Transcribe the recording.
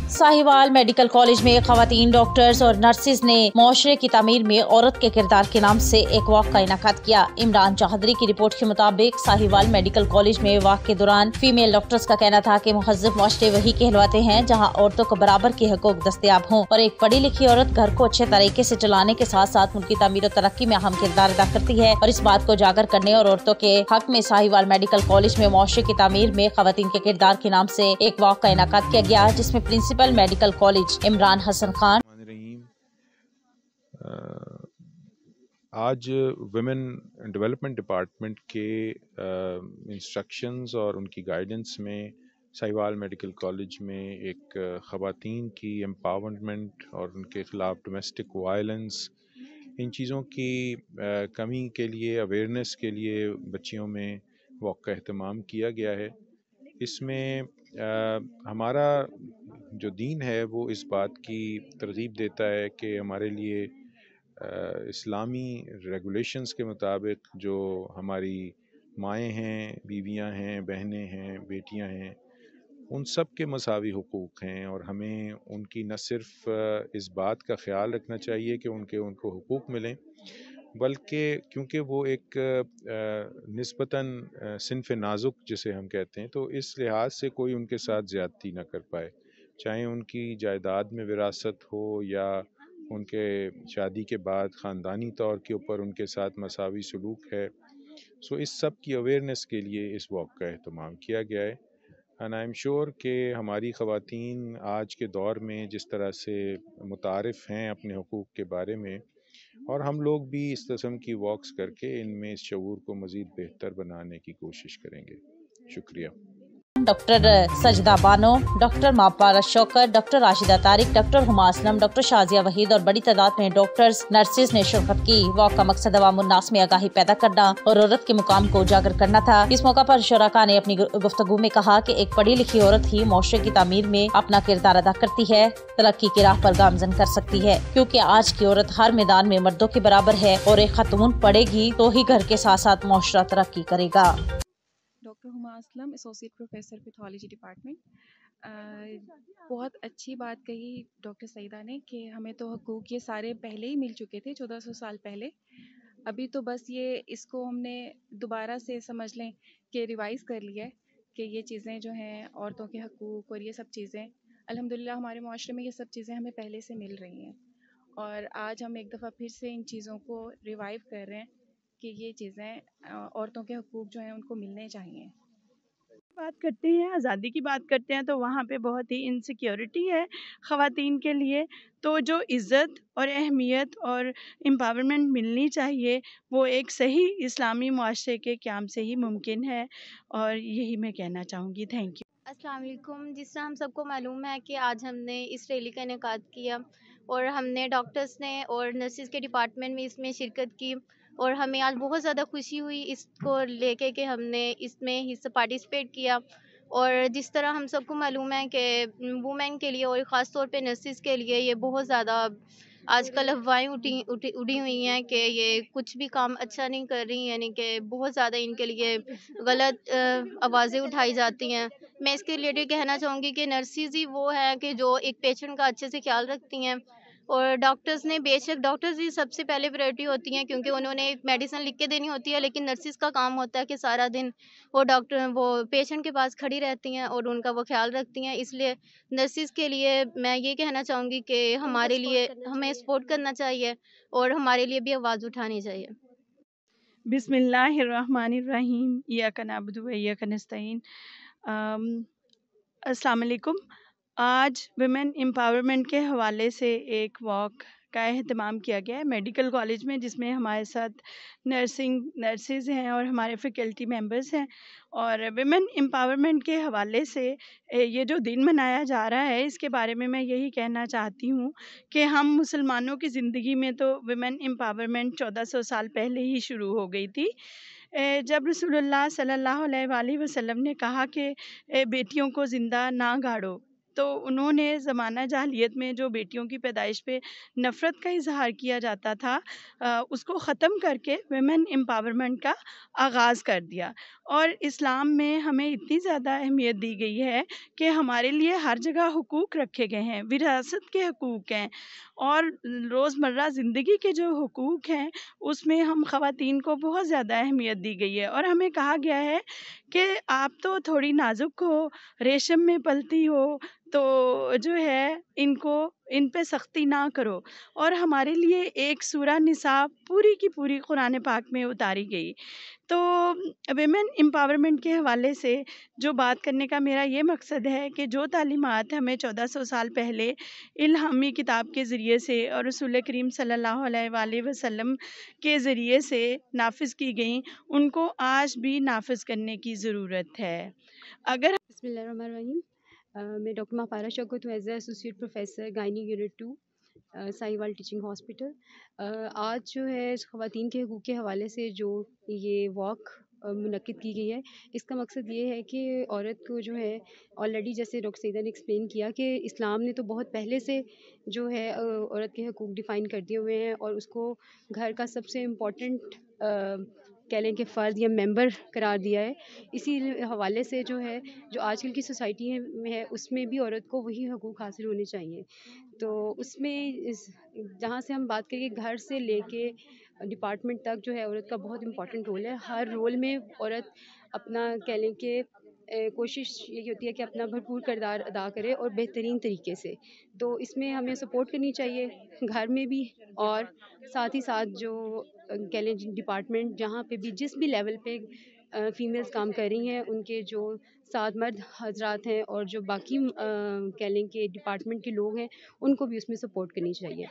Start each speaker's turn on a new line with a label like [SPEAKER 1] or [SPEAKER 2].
[SPEAKER 1] Sahiwal medical college में खवातीन doctors और नर्सिस ने मुआशरे की तामीर में औरत के किरदार के नाम से एक वॉक का इनाकाद किया। इमरान चौधरी की रिपोर्ट के मुताबिक साहिवाल मेडिकल कॉलेज में वॉक के दौरान फीमेल डॉक्टर्स का कहना था कि मुहज़्ज़ब मुआशरे वही कहलवाते हैं जहाँ औरतों को बराबर के हकूक दस्तयाब हों और एक पढ़ी लिखी औरत घर को अच्छे तरीके से चलाने के साथ साथ मुल्क की तामीर और तरक्की में अहम किरदार अदा करती है। और इस बात को उजागर करने और औरतों के हक में साहिवाल मेडिकल कॉलेज में मुआशरे की तामीर में खवातीन के किरदार के नाम से एक वॉक का इनाकाद किया गया, जिसमें principal medical college Imran Hasan Khan.
[SPEAKER 2] आज वुमेन डेवलपमेंट डिपार्टमेंट के इंस्ट्रक्शंस और उनकी गाइडेंस में साहिवाल मेडिकल कॉलेज में एक ख़वातीन की एम्पावरमेंट और उनके ख़िलाफ़ डोमेस्टिक वायलेंस, इन चीज़ों की कमी के लिए, अवेयरनेस के लिए बच्चियों में वॉक का एहतमाम किया गया है। इसमें हमारा जो दीन है वो इस बात की तरगीब देता है कि हमारे लिए इस्लामी रेगुलेशंस के मुताबिक जो हमारी माएँ हैं, बीवियाँ हैं, बहनें हैं, बेटियाँ हैं, उन सब के मसावी हुकूक़ हैं और हमें उनकी न सिर्फ इस बात का ख़्याल रखना चाहिए कि उनको हुकूक़ मिलें, बल्कि क्योंकि वो एक निस्बतन सिनफ़ नाज़ुक जिसे हम कहते हैं, तो इस लिहाज से कोई उनके साथ ज़्यादती ना कर पाए, चाहे उनकी जायदाद में विरासत हो या उनके शादी के बाद ख़ानदानी तौर के ऊपर उनके साथ मसावी सलूक है। सो इस सब की अवेयरनेस के लिए इस वॉक का एहतमाम किया गया है। एंड आई एम श्योर कि हमारी ख़वातीन आज के दौर में जिस तरह से मुतारिफ़ हैं अपने हुकूक़ के बारे में, और हम लोग भी इस किस्म की वॉक्स करके इनमें इस शऊर को मज़ीद बेहतर बनाने की कोशिश करेंगे। शुक्रिया।
[SPEAKER 1] Doctor Sajda Bano, doctor Mapara Shaukat, doctor Rashida Tariq, doctor Huma Aslam, doctor Shazia Waheed और बड़ी तादाद में डॉक्टर्स नर्सिस ने शिरकत की। वॉक का मकसद अवामुन्नास में आगाही पैदा करना और औरत के मुकाम को उजागर करना था। इस मौका पर शुराका ने अपनी गुफ्तगू में कहा कि एक पढ़ी लिखी औरत ही मुआशरे की तामीर में अपना किरदार अदा करती है, तरक्की की राह पर गामजन कर सकती है, क्योंकि आज की औरत हर मैदान में मर्दों के बराबर है और एक खातून पढ़ेगी तो ही घर के साथ साथ मुआशरा तरक्की करेगा।
[SPEAKER 3] Doctor Huma Aslam, associate professor pathology department. बहुत अच्छी बात कही डॉक्टर सईदा ने कि हमें तो हकूक़ ये सारे पहले ही मिल चुके थे 1400 साल पहले। अभी तो बस ये इसको हमने दोबारा से समझ लें कि रिवाइज़ कर लिया है कि ये चीज़ें जो हैं औरतों के हकूक़ और ये सब चीज़ें अल्हम्दुलिल्लाह हमारे मुआशरे में ये सब चीज़ें हमें पहले से मिल रही हैं, और आज हम एक दफ़ा फिर से इन चीज़ों को रिवाइव कर रहे हैं कि ये चीज़ें औरतों के हकूक़ जो हैं उनको मिलने चाहिए।
[SPEAKER 4] बात करते हैं, आज़ादी की बात करते हैं तो वहाँ पे बहुत ही इनसिक्योरिटी है ख़वातीन के लिए। तो जो इज़्ज़त और अहमियत और एम्पावरमेंट मिलनी चाहिए वो एक सही इस्लामी मुआशरे के क़याम से ही मुमकिन है, और यही मैं कहना चाहूँगी। Thank you.
[SPEAKER 5] अस्सलाम वालेकुम। जिस तरह हम सबको मालूम है कि आज हमने इस रैली का इनेकाद किया और हमने डॉक्टर्स ने और नर्सिस के डिपार्टमेंट में इसमें शिरकत की, और हमें आज बहुत ज़्यादा खुशी हुई इसको लेके कि हमने इसमें हिस्सा पार्टिसिपेट किया। और जिस तरह हम सबको मालूम है कि वुमेन के लिए और ख़ास तौर पे नर्सिस के लिए ये बहुत ज़्यादा आजकल अफवाहें उड़ी हुई हैं कि ये कुछ भी काम अच्छा नहीं कर रही, यानी कि बहुत ज़्यादा इनके लिए गलत आवाज़ें उठाई जाती हैं। मैं इसके रिलेटेड कहना चाहूँगी कि नर्सिस ही वो हैं कि जो एक पेशेंट का अच्छे से ख्याल रखती हैं, और डॉक्टर्स ने बेशक डॉक्टर्स ही सबसे पहले प्रायोरिटी होती हैं क्योंकि उन्होंने एक मेडिसिन लिख के देनी होती है, लेकिन नर्सिस का काम होता है कि सारा दिन वो पेशेंट के पास खड़ी रहती हैं और उनका वो ख्याल रखती हैं। इसलिए नर्सिस के लिए मैं ये कहना चाहूँगी कि हमारे लिए हमें सपोर्ट करना चाहिए और हमारे लिए भी आवाज़ उठानी चाहिए।
[SPEAKER 4] बिस्मिल्लाहिर्रहमानिर्रहीम, इय्याका नअबुदु व इय्याका नस्तईन। अस्सलाम वालेकुम। आज वुमेन एम्पावरमेंट के हवाले से एक वॉक का एहतमाम किया गया है मेडिकल कॉलेज में, जिसमें हमारे साथ नर्सिस हैं और हमारे फैकल्टी मेंबर्स हैं। और वुमेन एम्पावरमेंट के हवाले से ये जो दिन मनाया जा रहा है, इसके बारे में मैं यही कहना चाहती हूँ कि हम मुसलमानों की ज़िंदगी में तो वुमेन एम्पावरमेंट 1400 साल पहले ही शुरू हो गई थी, जब रसूलुल्लाह सल्लल्लाहु अलैहि वसल्लम ने कहा कि बेटियों को ज़िंदा ना गाड़ो, تو انہوں نے زمانہ جاہلیت میں جو بیٹیوں کی پیدائش پہ نفرت کا اظہار کیا جاتا تھا اس کو ختم کر کے ویمن امپاورمنٹ کا آغاز کر دیا. اور اسلام میں ہمیں اتنی زیادہ اہمیت دی گئی ہے کہ ہمارے لیے ہر جگہ حقوق رکھے گئے ہیں، وراثت کے حقوق ہیں، اور روزمرہ زندگی کے جو حقوق ہیں اس میں ہم خواتین کو بہت زیادہ اہمیت دی گئی ہے. اور ہمیں کہا گیا ہے کہ آپ تو تھوڑی نازک ہو، ریشم میں پلتی ہو، تو جو ہے ان پہ سختی نہ کرو. اور ہمارے لیے ایک سورہ نساء پوری کی پوری قرآن پاک میں اتاری گئی. تو ویمن امپاورمنٹ کے حوالے سے جو بات کرنے کا میرا یہ مقصد ہے کہ جو تعلیمات ہمیں 1400 سال پہلے الہامی کتاب کے ذریعے سے اور رسول کریم صلی اللہ علیہ وآلہ وسلم کے ذریعے سے نافذ کی گئیں، ان کو آج بھی نافذ کرنے کی ضرورت ہے. اگر
[SPEAKER 6] بسم اللہ الرحمن الرحیم. میں ڈاکٹر ماپارہ شوکت ہوں as a associate professor گائنی unit 2 Sahiwal teaching hospital. آج جو ہے خواتین کے حقوق کے حوالے سے جو یہ واک منعقد کی گئی ہے، اس کا مقصد یہ ہے کہ عورت کو جو ہے آلریڈی جیسے ڈاکٹر سیدہ نے ایکسپلین کیا کہ اسلام نے تو بہت پہلے سے جو ہے عورت کے حقوق ڈیفائن کر دیے ہوئے ہیں، اور اس کو گھر کا سب سے امپورٹنٹ کہہ لیں کہ فرد یا ممبر قرار دیا ہے. اسی حوالے سے جو ہے جو آج کل کی سوسائٹی میں ہے اس میں بھی عورت کو وہی حقوق حاصل ہونے چاہیے. تو اس میں جہاں سے ہم بات کریں کہ گھر سے لے کے ڈپارٹمنٹ تک جو ہے عورت کا بہت امپورٹنٹ رول ہے. ہر رول میں عورت اپنا کہہ لیں کہ کوشش یہ ہوتی ہے کہ اپنا بھرپور کردار ادا کرے اور بہترین طریقے سے. تو اس میں ہمیں سپورٹ کرنی چاہیے گھر میں بھی، اور ساتھ ہی ساتھ جو کہہ لیں ڈپارٹمنٹ جہاں پہ بھی جس بھی لیول پہ فیمیلز کام کر رہی ہیں، ان کے جو ساتھ مرد حضرات ہیں اور جو باقی کہہ لیں کہ ڈپارٹمنٹ کے لوگ ہیں، ان کو بھی اس میں سپورٹ کرنی چاہیے.